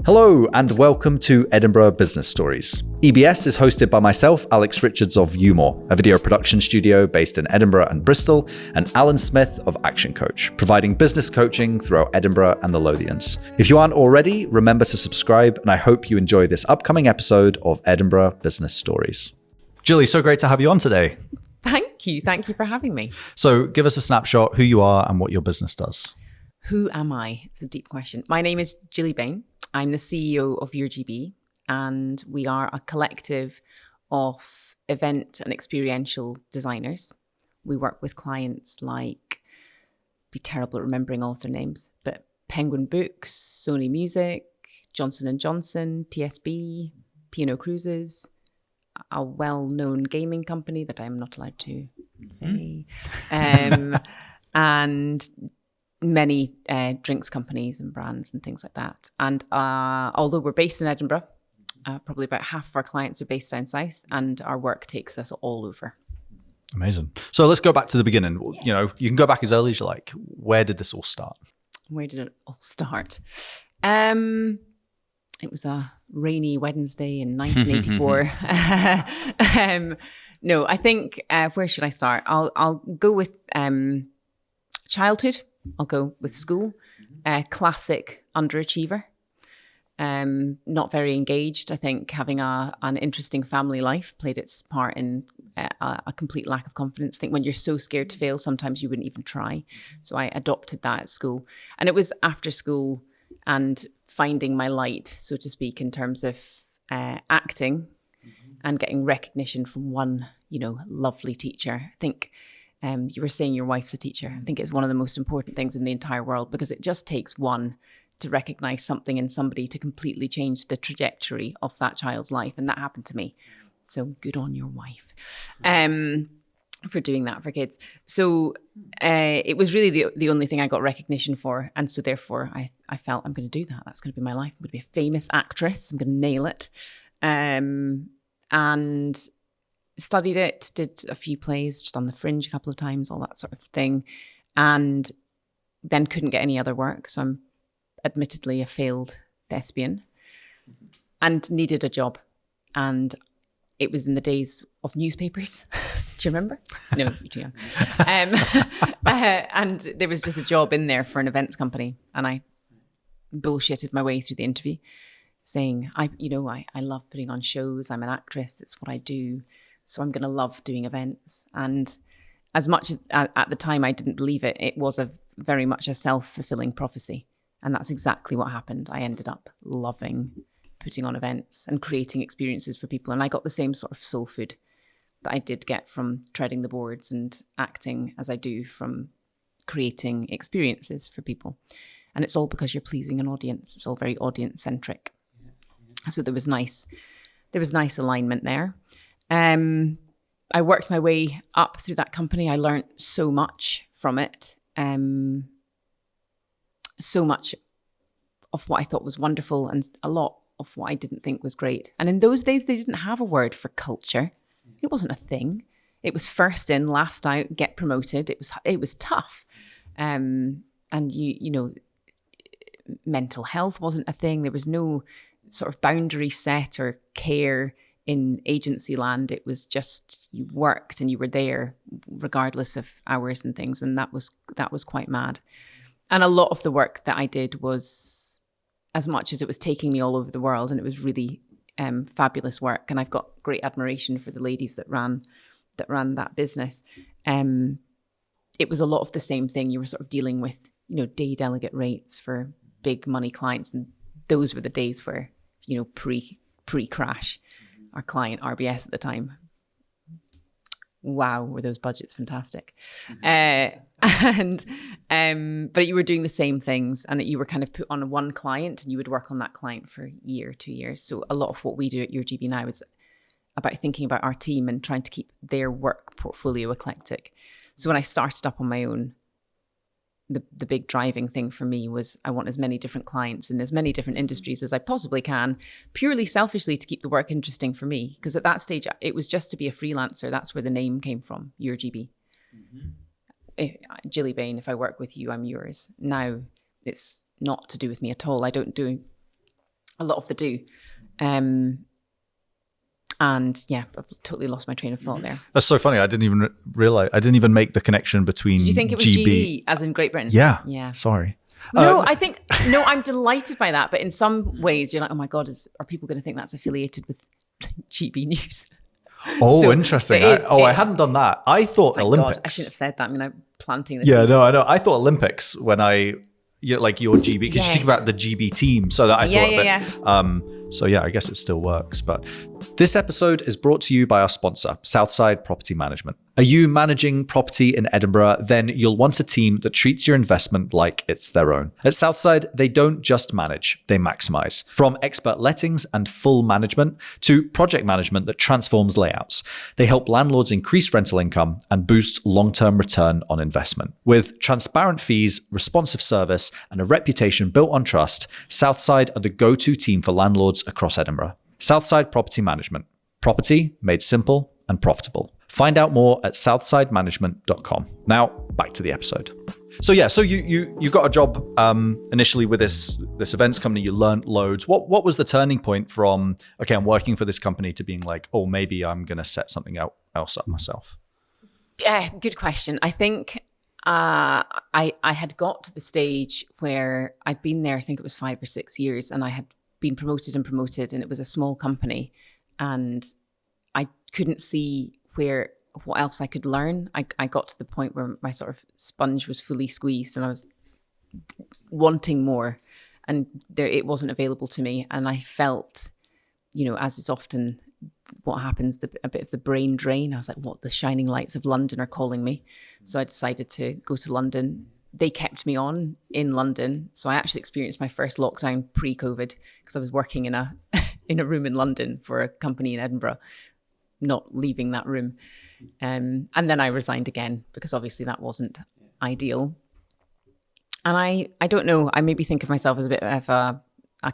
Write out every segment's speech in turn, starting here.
Hello and welcome to Edinburgh Business Stories. EBS is hosted by myself, Alex Richards of YOURGB, a video production studio based in Edinburgh and Bristol, and Alan Smith of Action Coach, providing business coaching throughout Edinburgh and the Lothians. If you aren't already, remember to subscribe, and I hope you enjoy this upcoming episode of Edinburgh Business Stories. Gilly, so great to have you on today. Thank you. Thank you for having me. So give us a snapshot, who you are and what your business does. Who am I? It's a deep question. My name is Gilly Bain. I'm the CEO of YOURGB, and we are a collective of event and experiential designers. We work with clients like, be terrible at remembering all of their names, but Penguin Books, Sony Music, Johnson & Johnson, TSB, P&O Cruises, a well-known gaming company that I'm not allowed to say, and many drinks companies and brands and things like that. And although we're based in Edinburgh, probably about half of our clients are based down south, and our work takes us all over. Amazing. So let's go back to the beginning. You know, you can go back as early as you like. Where did this all start? Where did it all start? It was a rainy Wednesday in 1984. No, I think, where should I start? I'll go with childhood. I'll go with school. Classic underachiever. Not very engaged. I think having an interesting family life played its part in a complete lack of confidence. I think when you're so scared to fail, sometimes you wouldn't even try. So I adopted that at school. And it was after school and finding my light, so to speak, in terms of acting and getting recognition from one, lovely teacher. I think you were saying your wife's a teacher. I think it's one of the most important things in the entire world, because it just takes one to recognize something in somebody to completely change the trajectory of that child's life. And that happened to me. So good on your wife for doing that for kids. So it was really the only thing I got recognition for. And so therefore I felt I'm going to do that. That's going to be my life. I'm going to be a famous actress. I'm going to nail it. And studied it, did a few plays, just on the Fringe a couple of times, all that sort of thing. And then couldn't get any other work. So I'm admittedly a failed thespian and needed a job. And it was in the days of newspapers. Do you remember? No, you're too young. And there was just a job in there for an events company. And I bullshitted my way through the interview saying, I love putting on shows. I'm an actress. It's what I do. So I'm going to love doing events. And as much as at the time I didn't believe it, it was very much a self-fulfilling prophecy. And that's exactly what happened. I ended up loving putting on events and creating experiences for people. And I got the same sort of soul food that I did get from treading the boards and acting as I do from creating experiences for people. And it's all because you're pleasing an audience. It's all very audience-centric. So there was nice alignment there. I worked my way up through that company. I learned so much from it. So much of what I thought was wonderful and a lot of what I didn't think was great. And in those days, they didn't have a word for culture. It wasn't a thing. It was first in, last out, get promoted. It was tough. And mental health wasn't a thing. There was no sort of boundary set or care in agency land. It was just you worked and you were there regardless of hours and things. And that was quite mad. And a lot of the work that I did was, as much as it was taking me all over the world, and it was really fabulous work. And I've got great admiration for the ladies that ran that business. It was a lot of the same thing. You were sort of dealing with, day delegate rates for big money clients. And those were the days where, pre-crash, our client RBS at the time, wow, were those budgets fantastic. But you were doing the same things, and you were kind of put on one client and you would work on that client for a year, 2 years. So a lot of what we do at YOURGB now is about thinking about our team and trying to keep their work portfolio eclectic. So when I started up on my own, the big driving thing for me was I want as many different clients in as many different industries as I possibly can, purely selfishly to keep the work interesting for me. Because at that stage, it was just to be a freelancer. That's where the name came from, YOURGB. Gilly Bain, if I work with you, I'm yours. Now, it's not to do with me at all. I don't do a lot of the do. And yeah, I've totally lost my train of thought there. That's so funny. I didn't even realize. I didn't even make the connection between. Did you think it was GB, as in Great Britain? Yeah. Yeah. Sorry. No, I'm delighted by that. But in some ways, you're like, oh my God, are people going to think that's affiliated with GB News? Oh, So interesting. it is- I hadn't done that. I thought Thank Olympics. God, I shouldn't have said that. I mean, I'm planting this. Yeah, seed. no, I know. I thought Olympics when like your GB, because you think Yes. about the GB team. So that I Yeah, thought yeah, that, so yeah, I guess it still works. But this episode is brought to you by our sponsor, Southside Property Management. Are you managing property in Edinburgh? Then you'll want a team that treats your investment like it's their own. At Southside, they don't just manage, they maximize. From expert lettings and full management to project management that transforms layouts, they help landlords increase rental income and boost long-term return on investment. With transparent fees, responsive service, and a reputation built on trust, Southside are the go-to team for landlords across Edinburgh. Southside Property Management. Property made simple and profitable. Find out more at southsidemanagement.com. Now, back to the episode. So yeah, so you got a job initially with this events company. You learned loads. What was the turning point from, okay, I'm working for this company, to being like, oh, maybe I'm going to set something else up myself? Yeah, good question. I think I had got to the stage where I'd been there, I think it was 5 or 6 years, and I had been promoted, and it was a small company, and I couldn't see what else I could learn. I got to the point where my sort of sponge was fully squeezed and I was wanting more, and it wasn't available to me. And I felt, as is often what happens, a bit of the brain drain. I was like, what, the shining lights of London are calling me. So I decided to go to London. They kept me on in London. So I actually experienced my first lockdown pre-COVID because I was working in a room in London for a company in Edinburgh, not leaving that room. And then I resigned again because obviously that wasn't ideal. And I don't know, I maybe think of myself as a bit of a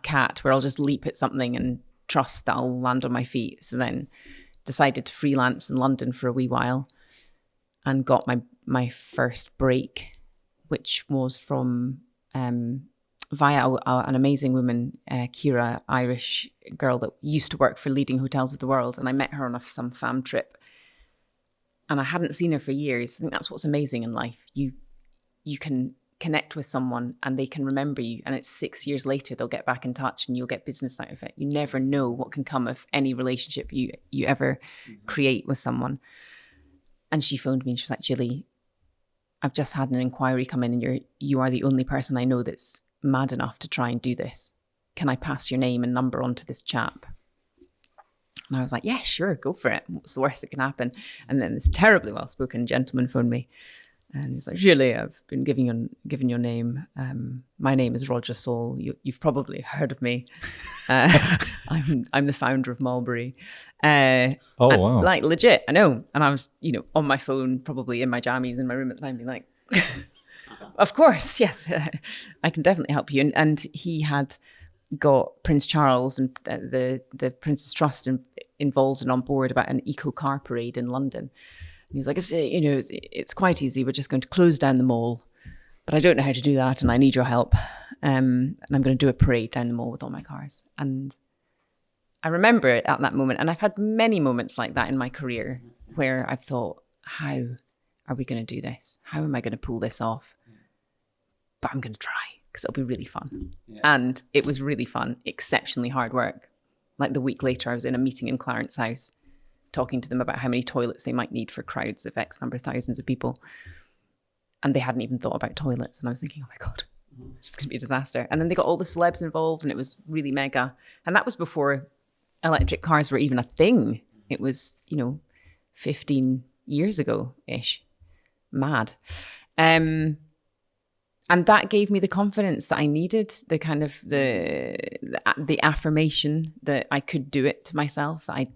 cat where I'll just leap at something and trust that I'll land on my feet. So then decided to freelance in London for a wee while and got my first break, which was from via an amazing woman, Kira, Irish girl that used to work for leading hotels of the world. And I met her on some fam trip. And I hadn't seen her for years. I think that's what's amazing in life. You can connect with someone and they can remember you. And it's 6 years later, they'll get back in touch and you'll get business out of it. You never know what can come of any relationship you ever create with someone. And she phoned me and she was like, Gilly, I've just had an inquiry come in and you are the only person I know that's mad enough to try and do this. Can I pass your name and number on to this chap? And I was like, yeah, sure, go for it. What's the worst that can happen? And then this terribly well-spoken gentleman phoned me and he's like, Gilly, I've been given your name. My name is Roger Saul. You've probably heard of me. I'm the founder of Mulberry. Wow. Like legit, I know. And I was, on my phone, probably in my jammies in my room at the time, being like, of course, yes, I can definitely help you. And he had got Prince Charles and the Prince's Trust involved and on board about an eco car parade in London. And he was like, it's quite easy. We're just going to close down the mall, but I don't know how to do that, and I need your help. And I'm going to do a parade down the mall with all my cars. And I remember it at that moment, and I've had many moments like that in my career where I've thought, how are we going to do this? How am I going to pull this off? But I'm going to try because it'll be really fun. Yeah. And it was really fun, exceptionally hard work. Like the week later, I was in a meeting in Clarence House talking to them about how many toilets they might need for crowds of X number of thousands of people. And they hadn't even thought about toilets. And I was thinking, oh my God, this is going to be a disaster. And then they got all the celebs involved and it was really mega. And that was before electric cars were even a thing. It was, 15 years ago-ish. Mad. And that gave me the confidence that I needed, the kind of the affirmation that I could do it to myself, that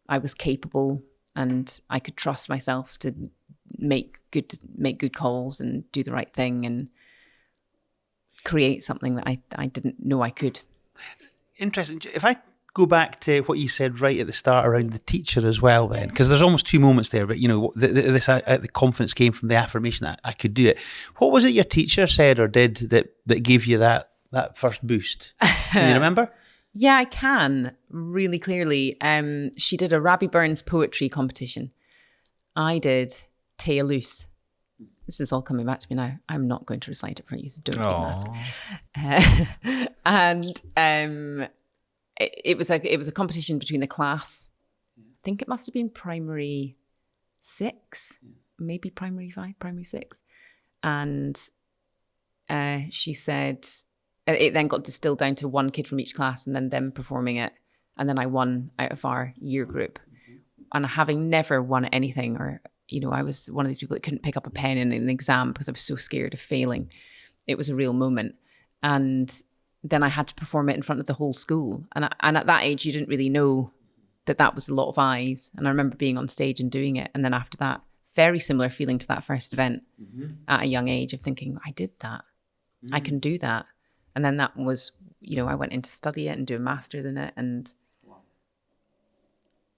I was capable and I could trust myself to make good calls and do the right thing and create something that I didn't know I could. Interesting. If I go back to what you said right at the start around the teacher as well, then, because there's almost 2 moments there, but the confidence came from the affirmation that I could do it. What was it your teacher said or did that gave you that that first boost? Can you remember? Yeah, I can really clearly. She did a Rabbie Burns poetry competition. I did Taya Loose. This is all coming back to me now. I'm not going to recite it for you, so don't even ask. And it was a competition between the class. I think it must have been primary 6, maybe primary 5, primary 6. And she said it then got distilled down to one kid from each class and then them performing it. And then I won out of our year group. And having never won anything, or, I was one of these people that couldn't pick up a pen in an exam because I was so scared of failing. It was a real moment. And then I had to perform it in front of the whole school. And at that age, you didn't really know that was a lot of eyes. And I remember being on stage and doing it. And then after that, very similar feeling to that first event at a young age of thinking, I did that. I can do that. And then that was, I went in to study it and do a master's in it. And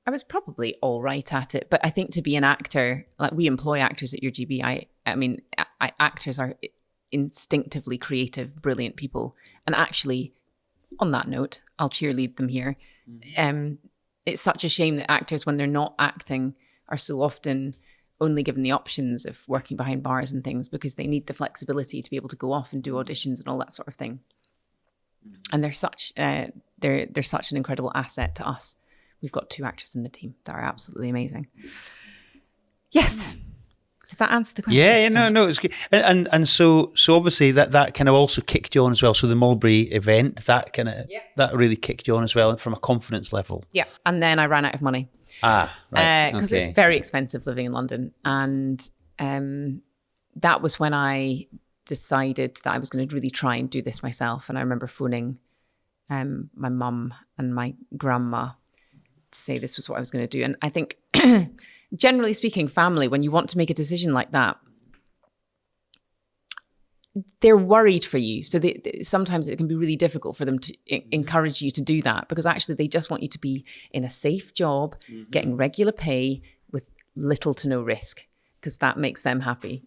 I was probably all right at it. But I think to be an actor, like we employ actors at YOURGB, actors are instinctively creative, brilliant people. And actually, on that note, I'll cheerlead them here. It's such a shame that actors, when they're not acting, are so often only given the options of working behind bars and things because they need the flexibility to be able to go off and do auditions and all that sort of thing. And they're such an incredible asset to us. We've got 2 actors in the team that are absolutely amazing. Yes. Did that answer the question? Yeah, no, it's good. And so obviously that kind of also kicked you on as well. So the Mulberry event, that really kicked you on as well from a confidence level. Yeah. And then I ran out of money. Right. Because it's very expensive living in London. And that was when I decided that I was going to really try and do this myself. And I remember phoning my mum and my grandma to say this was what I was going to do. And I think, generally speaking, family, when you want to make a decision like that, they're worried for you. So sometimes it can be really difficult for them to encourage you to do that because actually they just want you to be in a safe job, getting regular pay with little to no risk because that makes them happy,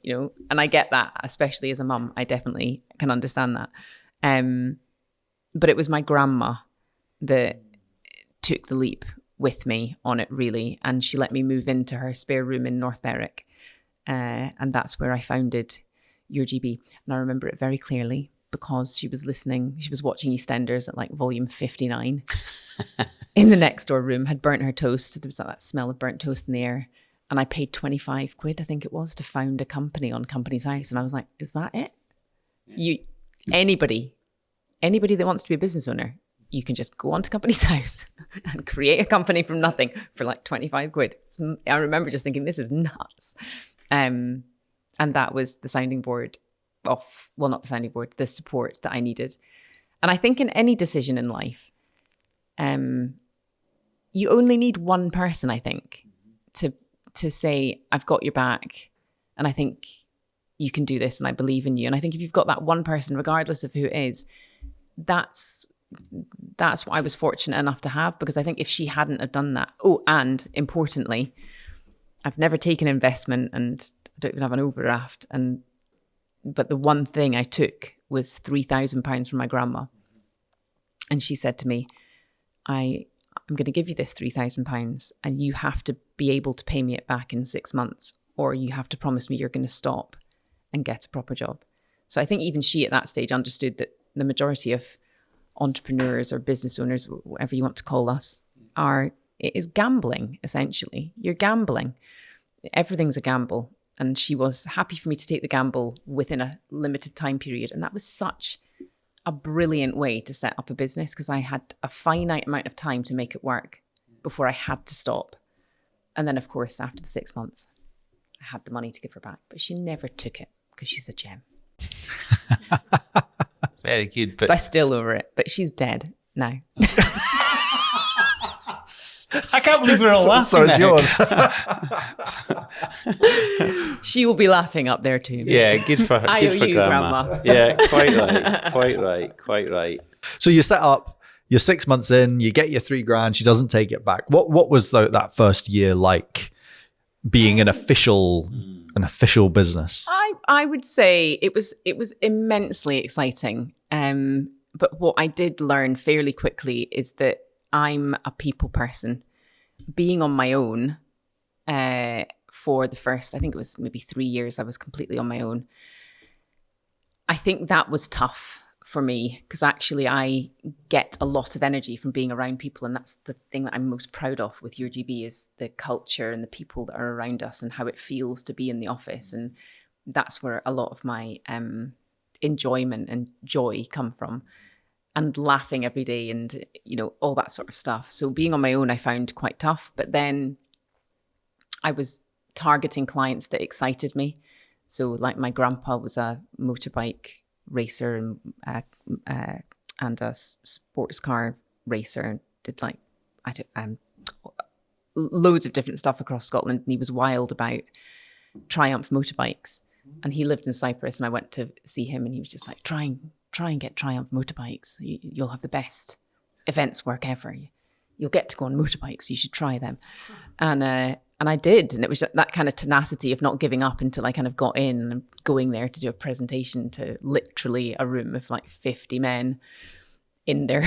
And I get that, especially as a mum. I definitely can understand that. But it was my grandma that took the leap with me on it, really. And she let me move into her spare room in North Berwick. And that's where I founded YOURGB. And I remember it very clearly because she was watching EastEnders at like volume 59 in the next door room, had burnt her toast. There was that smell of burnt toast in the air. And I paid 25 quid, I think it was, to found a company on Company's House. And I was like, is that it? Yeah. Anybody that wants to be a business owner, you can just go onto Company's House and create a company from nothing for like 25 quid. I remember just thinking, this is nuts. And that was the sounding board not the sounding board, the support that I needed. And I think in any decision in life, you only need one person, I think, to say, I've got your back and I think you can do this and I believe in you. And I think if you've got that one person, regardless of who it is, that's what I was fortunate enough to have, because I think if she hadn't have done that, and importantly, I've never taken investment and I don't even have an overdraft. But the one thing I took was £3,000 from my grandma. And she said to me, I'm going to give you this £3,000 and you have to be able to pay me it back in 6 months, or you have to promise me you're going to stop and get a proper job. So I think even she at that stage understood that the majority of entrepreneurs or business owners, whatever you want to call us, it is gambling, essentially. You're gambling. Everything's a gamble. And she was happy for me to take the gamble within a limited time period. And that was such a brilliant way to set up a business, because I had a finite amount of time to make it work before I had to stop. And then, of course, after the 6 months, I had the money to give her back. But she never took it because she's a gem. Very good. But so I still owe her it, but she's dead now. I can't believe we're all laughing. So it's yours. She will be laughing up there too. Yeah, good for her. I Good owe for you, Grandma. Yeah, quite right. So you set up, you're 6 months in, you get your $3,000, she doesn't take it back. What was that first year like, being an official business? I would say it was immensely exciting. But what I did learn fairly quickly is that I'm a people person. Being on my own for the first, I think it was maybe 3 years, I was completely on my own. I think that was tough for me because actually I get a lot of energy from being around people, and that's the thing that I'm most proud of with YOURGB is the culture and the people that are around us and how it feels to be in the office. And that's where a lot of my enjoyment and joy come from, and laughing every day and, all that sort of stuff. So being on my own, I found quite tough, but then I was targeting clients that excited me. So like my grandpa was a motorbike racer and a sports car racer, and did loads of different stuff across Scotland. And he was wild about Triumph motorbikes. And he lived in Cyprus, and I went to see him, and he was just like, try and get Triumph motorbikes. You'll have the best events work ever. You'll get to go on motorbikes. You should try them. And I did. And it was that kind of tenacity of not giving up until I kind of got in and going there to do a presentation to literally a room of like 50 men in their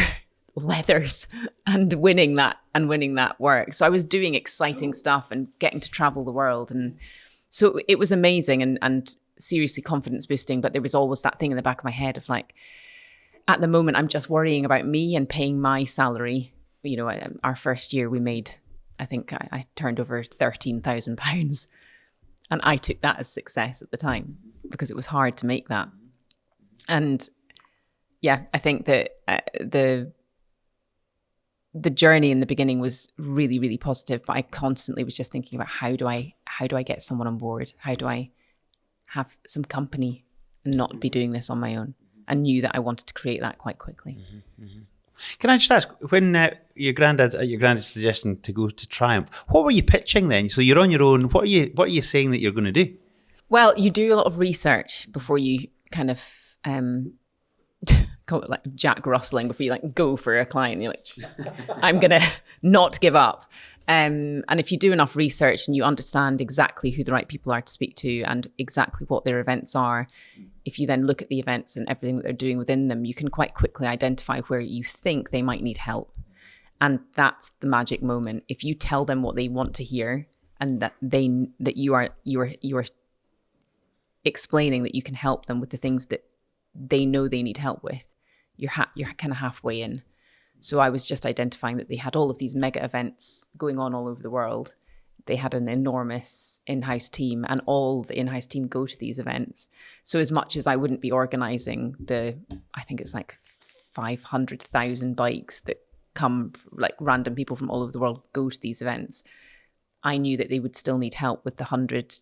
leathers and winning that work. So I was doing exciting stuff and getting to travel the world. And so it was amazing and seriously confidence boosting. But there was always that thing in the back of my head of like, at the moment, I'm just worrying about me and paying my salary. Our first year we made, I think I turned over £13,000, and I took that as success at the time because it was hard to make that. And yeah, I think that the journey in the beginning was really, really positive, but I constantly was just thinking about how do I get someone on board? How do I have some company and not be doing this on my own? I knew that I wanted to create that quite quickly. Mm-hmm, mm-hmm. Can I just ask, when your granddad's suggestion to go to Triumph, what were you pitching then? So you're on your own. What are you saying that you're going to do? Well, you do a lot of research before you kind of call it like Jack Rustling, before you like go for a client. You're like, I'm going to not give up. And if you do enough research and you understand exactly who the right people are to speak to and exactly what their events are, if you then look at the events and everything that they're doing within them, you can quite quickly identify where you think they might need help. And that's the magic moment. If you tell them what they want to hear and that you are explaining that you can help them with the things that they know they need help with, you're kind of halfway in. So I was just identifying that they had all of these mega events going on all over the world. They had an enormous in-house team, and all the in-house team go to these events. So as much as I wouldn't be organizing I think it's like 500,000 bikes that come, like random people from all over the world go to these events, I knew that they would still need help with the 100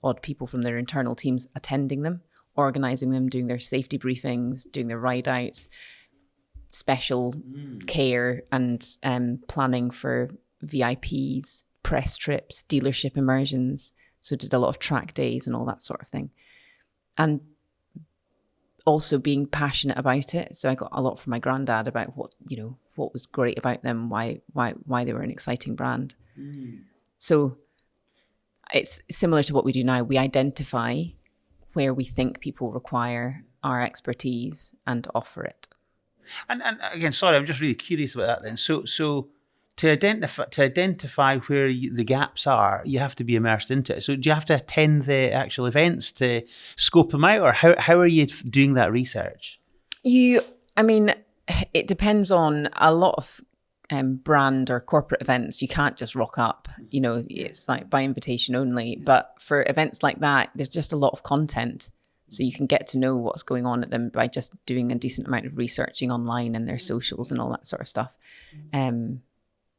odd people from their internal teams attending them, organizing them, doing their safety briefings, doing their ride outs, special care and planning for VIPs, press trips, dealership immersions. So did a lot of track days and all that sort of thing. And also being passionate about it. So I got a lot from my granddad about what was great about them, why they were an exciting brand. So it's similar to what we do now. We identify where we think people require our expertise and offer it. And again, sorry, I'm just really curious about that then. So to identify where the gaps are, you have to be immersed into it. So do you have to attend the actual events to scope them out, or how are you doing that research? It depends on a lot of brand or corporate events. You can't just rock up, it's like by invitation only. But for events like that, there's just a lot of content. So you can get to know what's going on at them by just doing a decent amount of researching online and their socials and all that sort of stuff.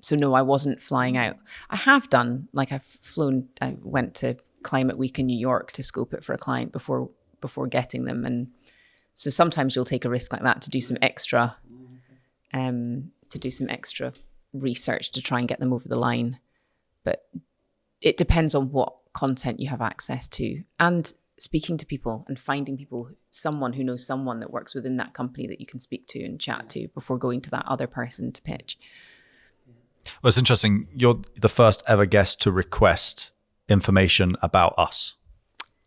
So no, I wasn't flying out. I have done, like I went to Climate Week in New York to scope it for a client before getting them. And so sometimes you'll take a risk like that to do some extra research to try and get them over the line. But it depends on what content you have access to, and speaking to people and finding people, someone who knows someone that works within that company that you can speak to and chat to before going to that other person to pitch. Well, it's interesting. You're the first ever guest to request information about us.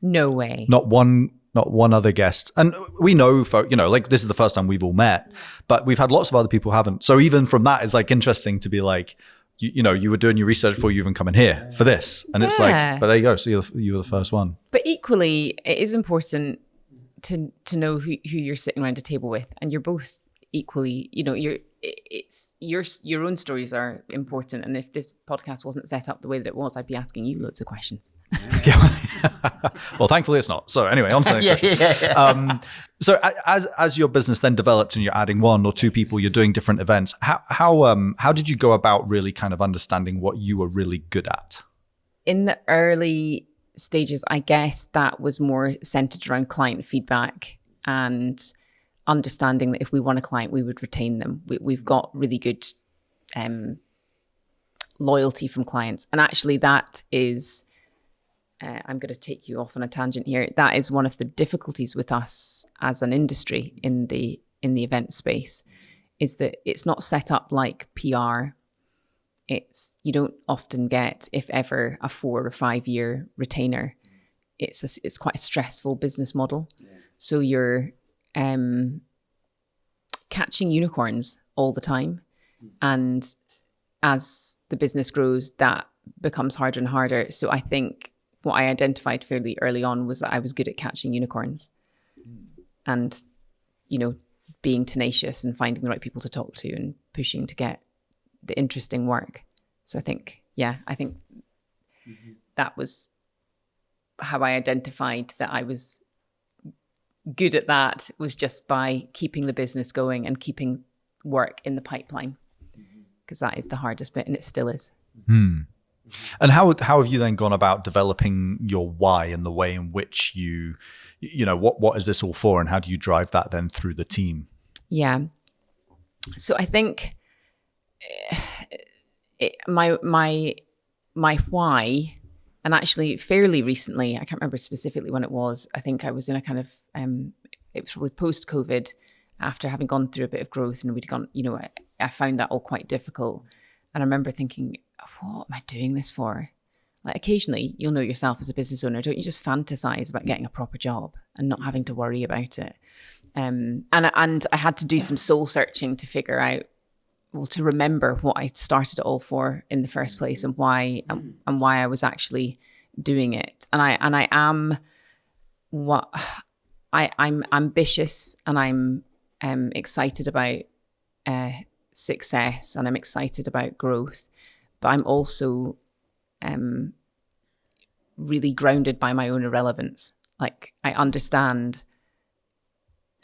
No way. Not one not one other guest. And we know, like this is the first time we've all met, but we've had lots of other people who haven't. So even from that, it's like interesting to be like, you were doing your research before you even come in here for this. And it's like, but there you go. So you were the first one. But equally, it is important to know who you're sitting around a table with. And you're both equally, your own stories are important. And if this podcast wasn't set up the way that it was, I'd be asking you loads of questions. Well, thankfully it's not. So anyway, on to the next question. So as your business then develops and you're adding one or two people, you're doing different events. How did you go about really kind of understanding what you were really good at? In the early stages, I guess that was more centered around client feedback and understanding that if we won a client, we would retain them. We've got really good loyalty from clients. And actually that is, I'm going to take you off on a tangent here. That is one of the difficulties with us as an industry in the event space, is that it's not set up like PR. You don't often get, if ever, a 4 or 5 year retainer. It's quite a stressful business model. Yeah. So you're catching unicorns all the time. And as the business grows, that becomes harder and harder. So I think what I identified fairly early on was that I was good at catching unicorns and, being tenacious and finding the right people to talk to and pushing to get the interesting work. So I think that was how I identified that I was good at that, was just by keeping the business going and keeping work in the pipeline, because that is the hardest bit, and it still is. And how have you then gone about developing your why and the way in which what is this all for, and how do you drive that then through the team? Yeah. So I think my why, and actually fairly recently, I can't remember specifically when it was. I think I was in a kind of, it was probably post-COVID, after having gone through a bit of growth, and we'd gone, I found that all quite difficult. And I remember thinking, what am I doing this for? Like occasionally you'll know yourself as a business owner, don't you just fantasize about getting a proper job and not having to worry about it? And I had to do some soul searching to figure out, to remember what I started it all for in the first place, and why I was actually doing it. And I'm ambitious, and I'm excited about success, and I'm excited about growth, but I'm also really grounded by my own irrelevance. Like, I understand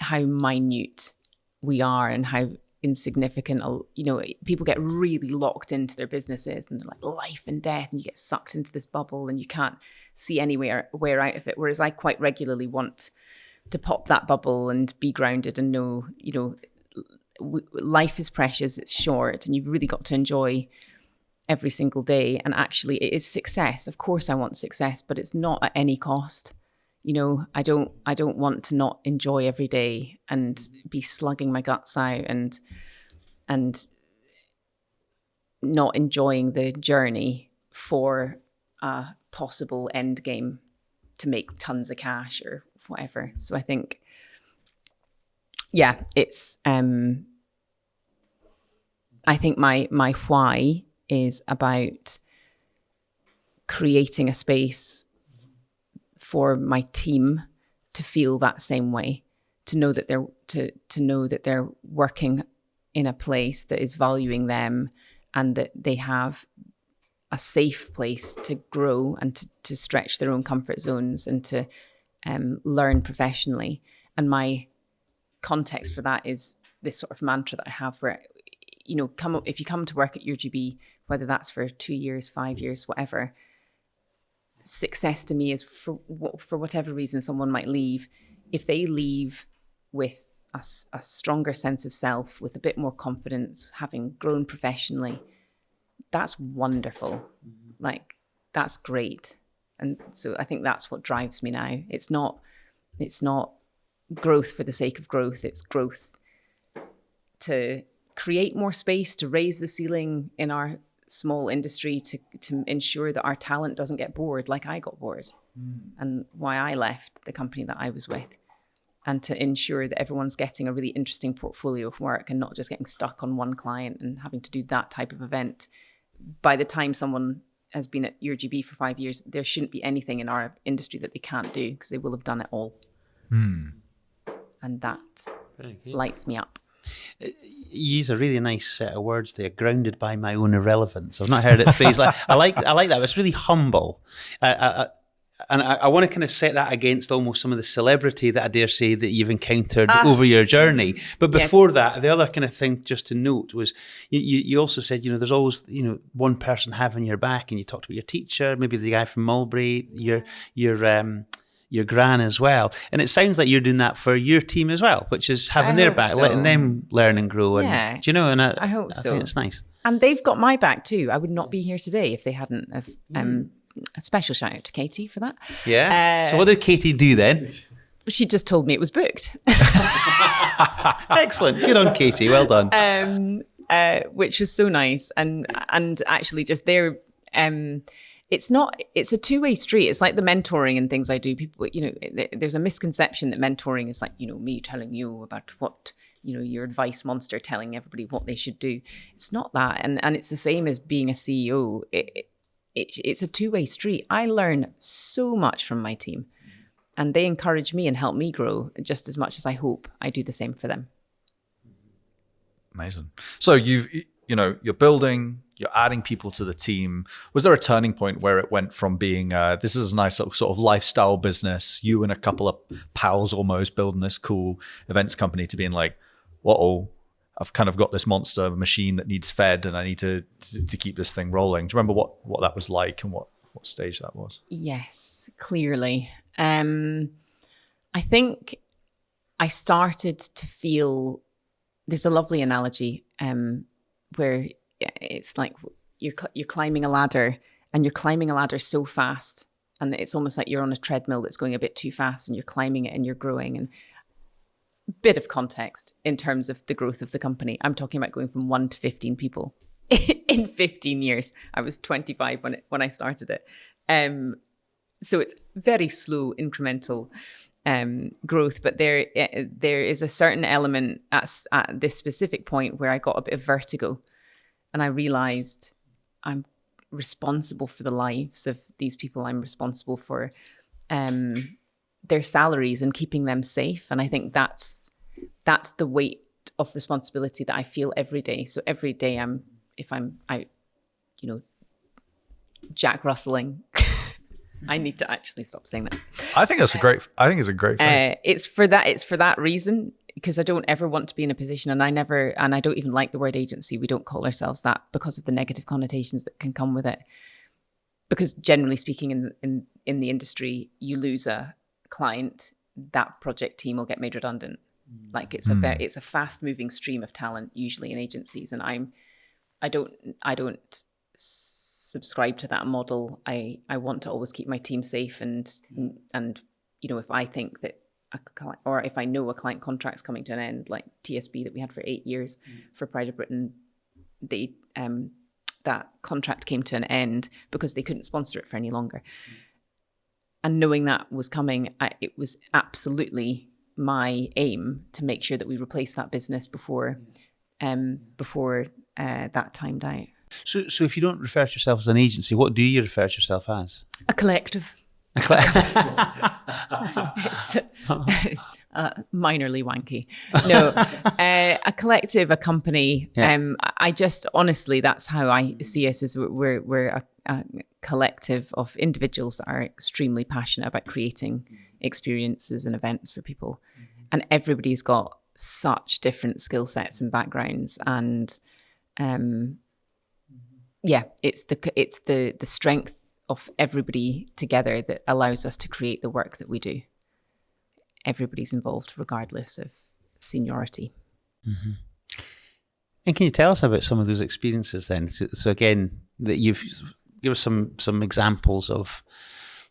how minute we are and how insignificant, people get really locked into their businesses and they're like life and death, and you get sucked into this bubble and you can't see anywhere out of it. Whereas I quite regularly want to pop that bubble and be grounded and know, life is precious, it's short, and you've really got to enjoy every single day. And actually it is success. Of course I want success, but it's not at any cost. I don't want to not enjoy every day and be slugging my guts out and not enjoying the journey for a possible end game to make tons of cash or whatever. So I think, it's, I think my why is about creating a space for my team to feel that same way, to know that they're working in a place that is valuing them, and that they have a safe place to grow and to stretch their own comfort zones and to learn professionally. And my context for that is this sort of mantra that I have, where if you come to work at YOURGB, whether that's for 2 years, 5 years, whatever, success to me is for whatever reason someone might leave. If they leave with a stronger sense of self, with a bit more confidence, having grown professionally, that's wonderful. Like, that's great. And so I think that's what drives me now. It's not growth for the sake of growth. It's growth to create more space, to raise the ceiling in our small industry to ensure that our talent doesn't get bored like I got bored, and why I left the company that I was with, and to ensure that everyone's getting a really interesting portfolio of work and not just getting stuck on one client and having to do that type of event. By the time someone has been at YOURGB for 5 years, there shouldn't be anything in our industry that they can't do because they will have done it all. And that lights me up. You use a really nice set of words there, grounded by my own irrelevance. I've not heard it phrased like I like that. It's really humble. And I want to kind of set that against almost some of the celebrity that I dare say that you've encountered over your journey. But before that, the other kind of thing just to note was you also said, there's always, one person having your back, and you talked about your teacher, maybe the guy from Mulberry, your gran as well. And it sounds like you're doing that for your team as well, which is having their back, letting them learn and grow. And, and I hope so. I think it's nice. And they've got my back too. I would not be here today if they hadn't have, a special shout out to Katie for that. Yeah. So what did Katie do then? She just told me it was booked. Excellent. Good on Katie. Well done. Which was so nice. And actually just there, it's a two-way street. It's like the mentoring and things I do. People, there's a misconception that mentoring is like, me telling you about what, your advice monster telling everybody what they should do. It's not that. And it's the same as being a CEO. It's a two-way street. I learn so much from my team, and they encourage me and help me grow just as much as I hope I do the same for them. Amazing. So you're building, you're adding people to the team. Was there a turning point where it went from being this is a nice sort of lifestyle business, you and a couple of pals almost building this cool events company, to being like, whoa, I've kind of got this monster machine that needs fed, and I need to keep this thing rolling. Do you remember what that was like and what stage that was? Yes, clearly. I think I started to feel, there's a lovely analogy where it's like you're climbing a ladder, and you're climbing a ladder so fast, and it's almost like you're on a treadmill that's going a bit too fast, and you're climbing it and you're growing. And bit of context in terms of the growth of the company. I'm talking about going from 1 to 15 people in 15 years. I was 25 when I started it. So it's very slow, incremental growth. But there is a certain element at this specific point where I got a bit of vertigo, and I realized I'm responsible for the lives of these people. I'm responsible for their salaries and keeping them safe. And I think that's the weight of responsibility that I feel every day. So every day if I'm out, Jack Russelling, I need to actually stop saying that. I think it's a great phrase. It's for that reason, because I don't ever want to be in a position, and I don't even like the word agency. We don't call ourselves that because of the negative connotations that can come with it. Because generally speaking, in the industry, you lose a client, that project team will get made redundant. Like it's a fast moving stream of talent, usually in agencies, and I don't subscribe to that model. I want to always keep my team safe, and if I think that or if I know a client contract's coming to an end, like TSB that we had for 8 years for Pride of Britain, they that contract came to an end because they couldn't sponsor it for any longer. And knowing that was coming, it was absolutely my aim to make sure that we replace that business before that timed out. So if you don't refer to yourself as an agency, what do you refer to yourself as? A collective. It's minorly wanky. No, a collective, a company. Yeah. I just honestly, that's how I see us. As we're a collective of individuals that are extremely passionate about creating experiences and events for people, and everybody's got such different skill sets and backgrounds, and it's the strength of everybody together that allows us to create the work that we do. Everybody's involved regardless of seniority. Mm-hmm. And can you tell us about some of those experiences then? So again, that you've give us some examples of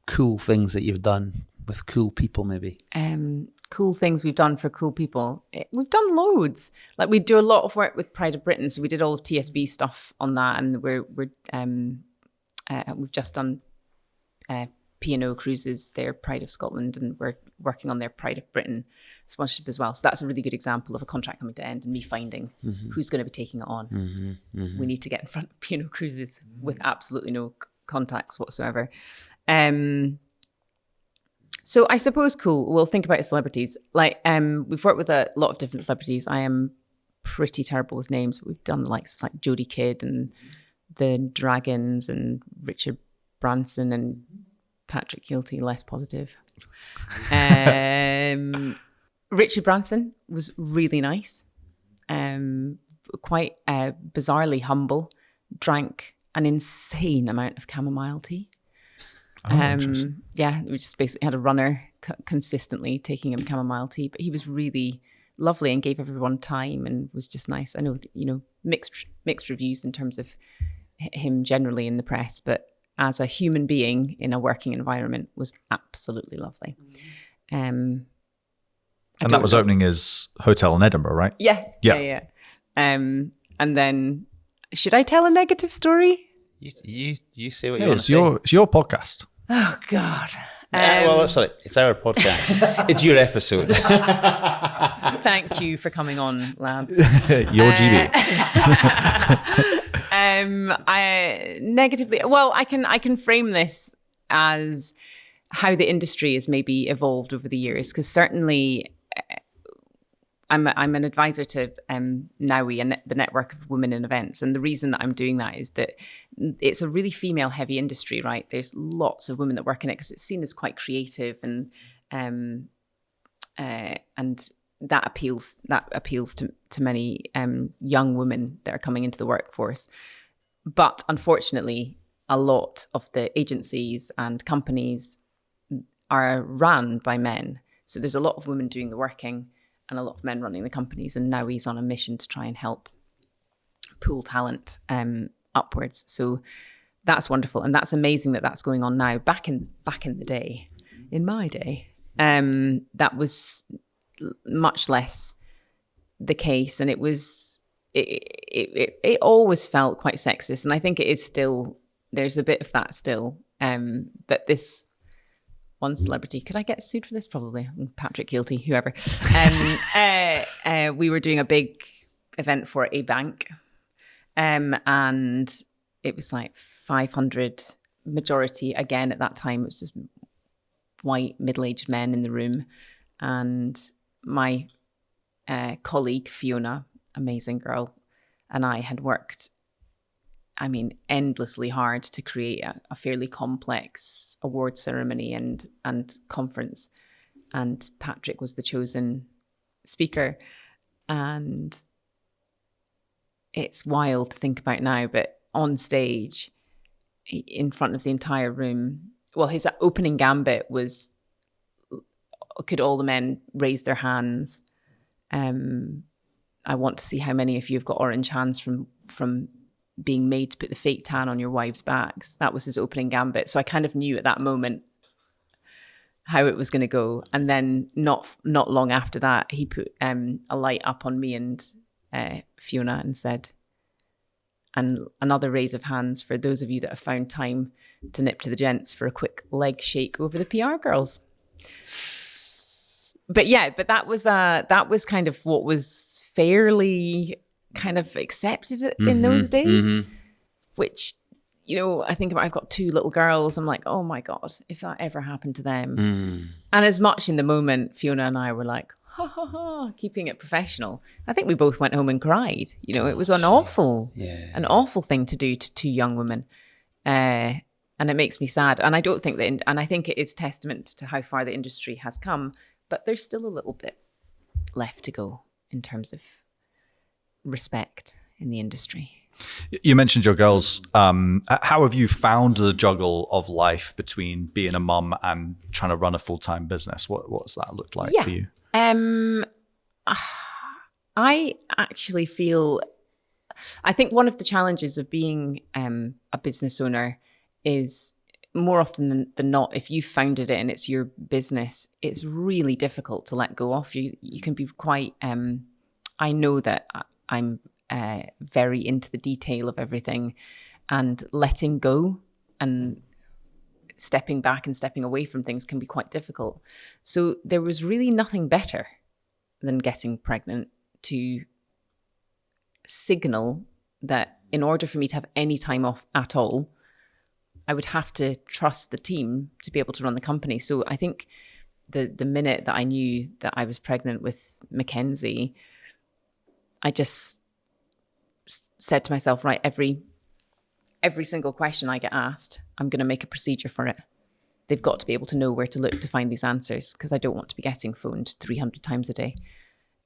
cool things that you've done with cool people, maybe. cool things we've done for cool people. We've done loads. Like we do a lot of work with Pride of Britain, so we did all of TSB stuff on that, and we've just done P&O Cruises, their Pride of Scotland, and we're working on their Pride of Britain sponsorship as well. So that's a really good example of a contract coming to end and me finding who's going to be taking it on. We need to get in front of P&O Cruises with absolutely no contacts whatsoever. So I suppose cool. We'll think about celebrities. Like we've worked with a lot of different celebrities. I am pretty terrible with names, but we've done the likes of like Jodie Kidd and the Dragons and Richard Branson and Patrick Kilty, less positive. Richard Branson was really nice, quite bizarrely humble, drank an insane amount of chamomile tea. Yeah, we just basically had a runner consistently taking him chamomile tea, but he was really lovely and gave everyone time and was just nice. I know, mixed reviews in terms of him generally in the press, but as a human being in a working environment was absolutely lovely. And that was opening his hotel in Edinburgh, right? Yeah. And then, should I tell a negative story? You say what you want to say. It's your podcast. Oh, God. Well, sorry, it's our podcast. It's your episode. Thank you for coming on, lads. YOURGB. I negatively. Well, I can frame this as how the industry has maybe evolved over the years, because certainly I'm an advisor to NOWI, the network of women in events, and the reason that I'm doing that is that it's a really female-heavy industry, right? There's lots of women that work in it because it's seen as quite creative, and that appeals to many young women that are coming into the workforce. But unfortunately, a lot of the agencies and companies are run by men, so there's a lot of women doing the working and a lot of men running the companies, and now he's on a mission to try and help pool talent upwards. So that's wonderful, and that's amazing that that's going on now. Back in the day, in my day, that was much less the case, and it always felt quite sexist, and I think it is still. There's a bit of that still, but this. One celebrity, could I get sued for this? Probably Patrick Kilty, whoever. We were doing a big event for a bank, and it was like 500 majority. Again, at that time, it was just white middle-aged men in the room, and my colleague Fiona, amazing girl, and I had worked. I mean, endlessly hard to create a fairly complex award ceremony and conference. And Patrick was the chosen speaker. And it's wild to think about now, but on stage, in front of the entire room, well, his opening gambit was, could all the men raise their hands? I want to see how many of you have got orange hands from being made to put the fake tan on your wives' backs. That was his opening gambit. So I kind of knew at that moment how it was going to go. And then not long after that, he put a light up on me and Fiona and said, and another raise of hands for those of you that have found time to nip to the gents for a quick leg shake over the PR girls. But that was kind of what was fairly kind of accepted in those days, which, I think about, I've got 2 little girls. I'm like, oh my God, if that ever happened to them. And as much in the moment, Fiona and I were like, ha ha ha, keeping it professional. I think we both went home and cried. It was an awful thing to do to 2 young women. And it makes me sad. And I don't think that, and I think it is testament to how far the industry has come, but there's still a little bit left to go in terms of respect in the industry. You mentioned your girls. How have you found the juggle of life between being a mum and trying to run a full-time business? What's that looked like for you? I actually feel, I think one of the challenges of being a business owner is more often than not, if you founded it and it's your business, it's really difficult to let go of. You can be quite, I know that I'm very into the detail of everything, and letting go and stepping back and stepping away from things can be quite difficult. So there was really nothing better than getting pregnant to signal that in order for me to have any time off at all, I would have to trust the team to be able to run the company. So I think the minute that I knew that I was pregnant with Mackenzie, I just said to myself, right, every single question I get asked, I'm going to make a procedure for it. They've got to be able to know where to look to find these answers, because I don't want to be getting phoned 300 times a day.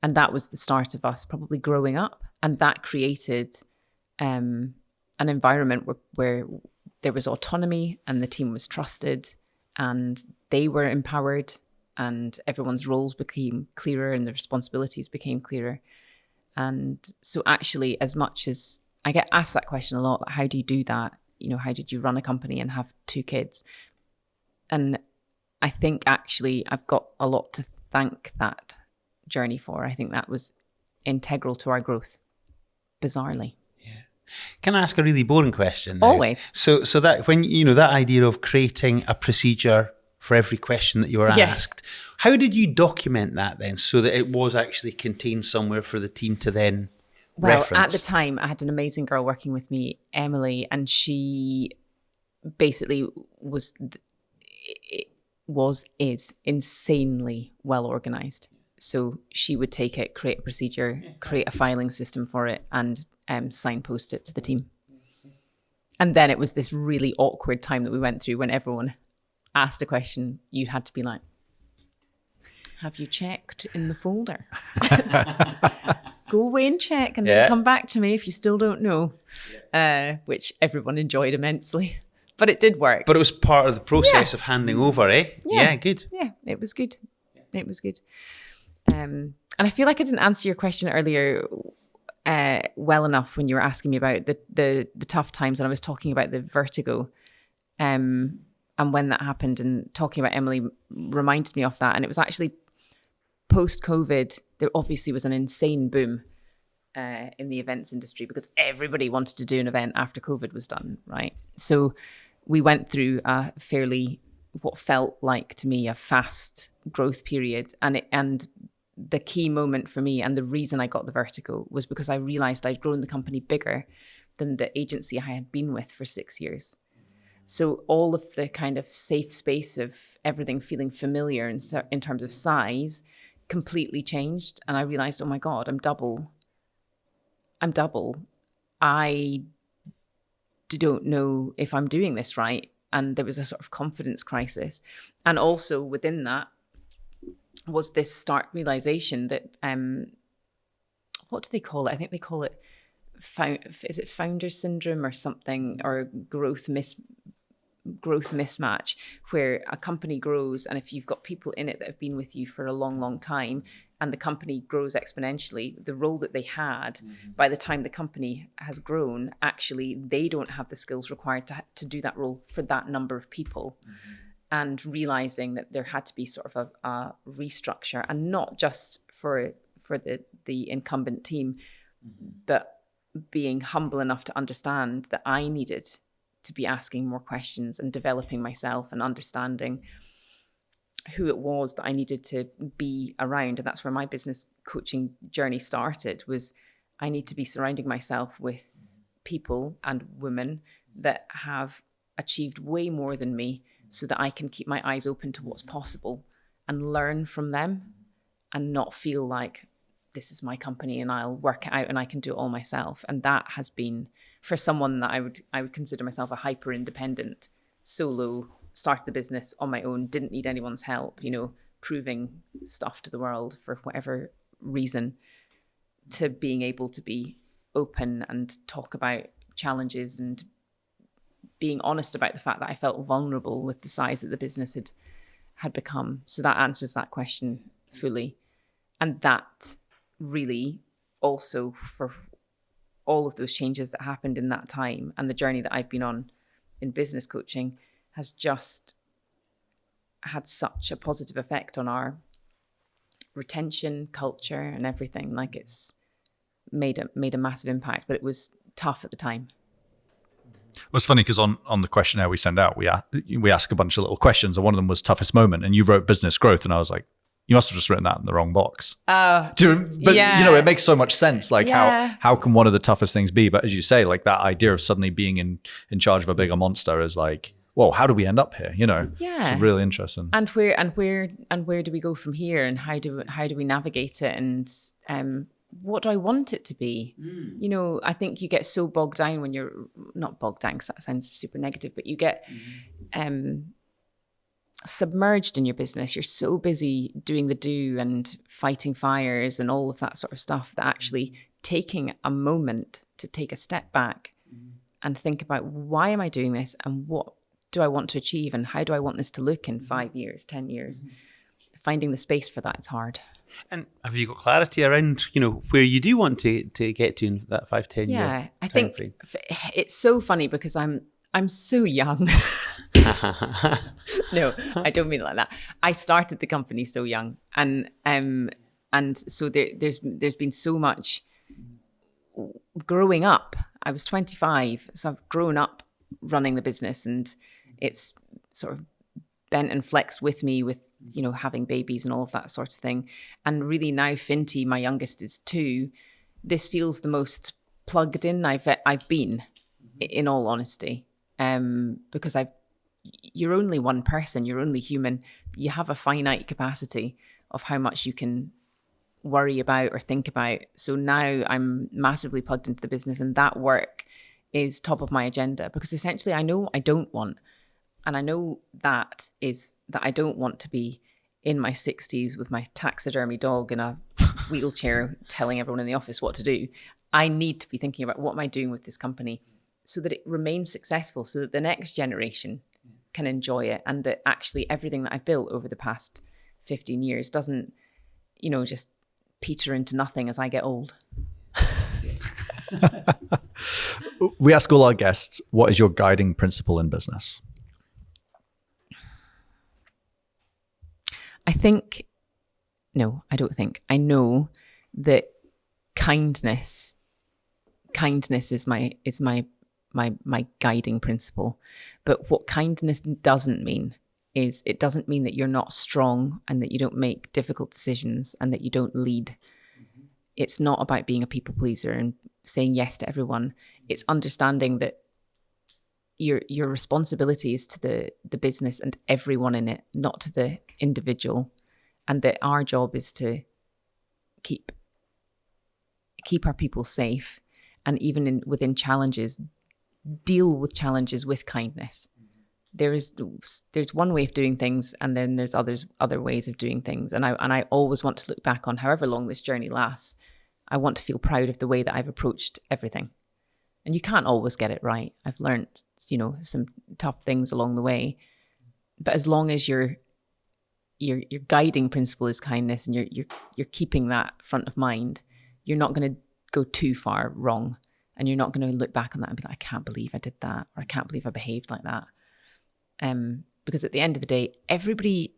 And that was the start of us probably growing up. And that created an environment where there was autonomy and the team was trusted and they were empowered and everyone's roles became clearer and the responsibilities became clearer. And so actually, as much as I get asked that question a lot, like, how do you do that? You know, how did you run a company and have 2 kids? And I think actually I've got a lot to thank that journey for. I think that was integral to our growth, bizarrely. Can I ask a really boring question now? Always. So that when, you know, that idea of creating a procedure for every question that you were asked, how did you document that then so that it was actually contained somewhere for the team to then reference? At the time, I had an amazing girl working with me, Emily, and she basically is insanely well organized. So she would take it, create a procedure, create a filing system for it, and signpost it to the team. And then it was this really awkward time that we went through when everyone asked a question. You had to be like, have you checked in the folder? Go away and check and then come back to me if you still don't know, which everyone enjoyed immensely. But it did work. But it was part of the process of handing over, eh? Yeah, good. Yeah, it was good. It was good. And I feel like I didn't answer your question earlier well enough when you were asking me about the tough times, and I was talking about the vertigo and when that happened, and talking about Emily reminded me of that. And it was actually post-COVID, there obviously was an insane boom in the events industry because everybody wanted to do an event after COVID was done, right? So we went through a fairly, what felt like to me, a fast growth period. And the key moment for me, and the reason I got the vertigo, was because I realized I'd grown the company bigger than the agency I had been with for 6 years. So all of the kind of safe space of everything feeling familiar in terms of size completely changed. And I realized, oh my God, I'm double. I don't know if I'm doing this right. And there was a sort of confidence crisis. And also within that was this stark realization that, what do they call it? I think they call it, is it founder syndrome or something, or growth mismatch, where a company grows, and if you've got people in it that have been with you for a long, long time, and the company grows exponentially, the role that they had by the time the company has grown, actually they don't have the skills required to do that role for that number of people. And realizing that there had to be sort of a restructure, and not just for the incumbent team, but being humble enough to understand that I needed to be asking more questions and developing myself and understanding who it was that I needed to be around. And that's where my business coaching journey started, was I need to be surrounding myself with people and women that have achieved way more than me, so that I can keep my eyes open to what's possible and learn from them, and not feel like this is my company and I'll work it out and I can do it all myself. And that has been, for someone that I would consider myself a hyper independent, solo, started the business on my own, didn't need anyone's help, proving stuff to the world for whatever reason, to being able to be open and talk about challenges and being honest about the fact that I felt vulnerable with the size that the business had become. So that answers that question fully. And that really also, for all of those changes that happened in that time and the journey that I've been on in business coaching, has just had such a positive effect on our retention, culture, and everything. Like, it's made a massive impact, but it was tough at the time. Well, it's funny because on the questionnaire we send out, we ask a bunch of little questions, and one of them was toughest moment, and you wrote business growth, and I was like, you must have just written that in the wrong box. But it makes so much sense. Like, how can one of the toughest things be? But as you say, like, that idea of suddenly being in charge of a bigger monster is like, whoa, how do we end up here? It's really interesting. And where do we go from here? And how do we navigate it? And what do I want it to be? I think you get so bogged down when you're not bogged down, because that sounds super negative, but you get submerged in your business. You're so busy doing the do and fighting fires and all of that sort of stuff, that actually taking a moment to take a step back and think about, why am I doing this, and what do I want to achieve, and how do I want this to look in 5 years, 10 years? Finding the space for that is hard. And have you got clarity around, where you do want to get to in that 5-10 year? Yeah, I think it's so funny because I'm so young. No, I don't mean it like that. I started the company so young, and so there's been so much growing up. I was 25, so I've grown up running the business, and it's sort of bent and flexed with me with, having babies and all of that sort of thing. And really now, Finty, my youngest, is 2. This feels the most plugged in I've been, in all honesty, because you're only one person, you're only human. You have a finite capacity of how much you can worry about or think about. So now I'm massively plugged into the business, and that work is top of my agenda, because essentially I know what I don't want. And I know that I don't want to be in my 60s with my taxidermy dog in a wheelchair telling everyone in the office what to do. I need to be thinking about, what am I doing with this company so that it remains successful, so that the next generation can enjoy it, and that actually everything that I've built over the past 15 years doesn't, just peter into nothing as I get old. We ask all our guests, what is your guiding principle in business? I know that kindness is my guiding principle. But what kindness doesn't mean is, it doesn't mean that you're not strong, and that you don't make difficult decisions, and that you don't lead. It's not about being a people pleaser and saying yes to everyone. It's understanding that your responsibility is to the business and everyone in it, not to the individual, and that our job is to keep our people safe, and even within challenges, deal with challenges with kindness. There's one way of doing things, and then there's other ways of doing things, and I always want to look back on however long this journey lasts. I want to feel proud of the way that I've approached everything. And you can't always get it right. I've learned, some tough things along the way. But as long as your guiding principle is kindness, and you're keeping that front of mind, you're not going to go too far wrong, and you're not going to look back on that and be like, I can't believe I did that, or I can't believe I behaved like that. Because at the end of the day, everybody's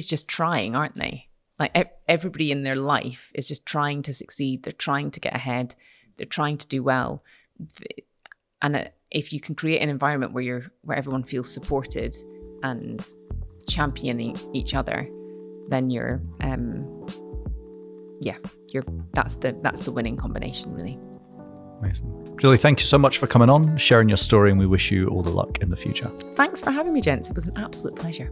just trying, aren't they? Like, everybody in their life is just trying to succeed. They're trying to get ahead. They're trying to do well. And if you can create an environment where everyone feels supported and championing each other, then that's the winning combination, really. Amazing. Gilly, thank you so much for coming on, sharing your story, and we wish you all the luck in the future. Thanks for having me, gents. It was an absolute pleasure.